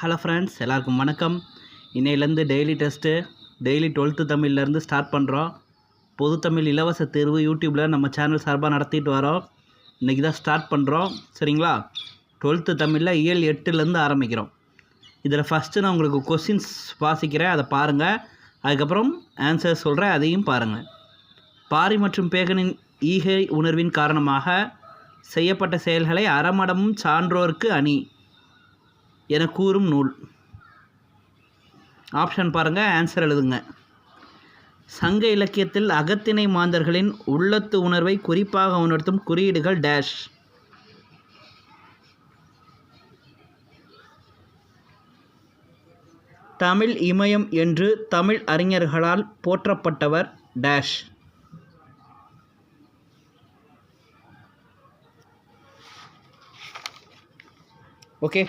Hello friends, எல்லாருக்கும் வணக்கம். இன்னையிலேருந்து டெய்லி டெஸ்ட்டு டெய்லி 12th தமிழ்லேருந்து ஸ்டார்ட் பண்ணுறோம். பொது தமிழ் இலவச தேர்வு யூடியூப்பில் நம்ம சேனல் சார்பாக நடத்திட்டு வரோம். இன்றைக்கி தான் ஸ்டார்ட் பண்ணுறோம், சரிங்களா? 12th தமிழில் இயல் 8லேருந்து ஆரம்பிக்கிறோம். இதில் ஃபஸ்ட்டு நான் உங்களுக்கு கொஸ்டின்ஸ் வாசிக்கிறேன், அதை பாருங்கள். அதுக்கப்புறம் ஆன்சர் சொல்கிறேன், அதையும் பாருங்கள். பாரி மற்றும் பேகனின் ஈகை உணர்வின் காரணமாக செய்யப்பட்ட செயல்களை அறமடமும் சான்றோர்க்கு அணி என கூறும் நூல். ஆப்ஷன் பாருங்கள், ஆன்சர் எழுதுங்க. சங்க இலக்கியத்தில் அகத்திணை மாந்தர்களின் உள்ளத்து உணர்வை குறிப்பாக உணர்த்தும் குறியீடுகள் டேஷ். தமிழ் இமயம் என்று தமிழ் அறிஞர்களால் போற்றப்பட்டவர் டேஷ். ஓகே.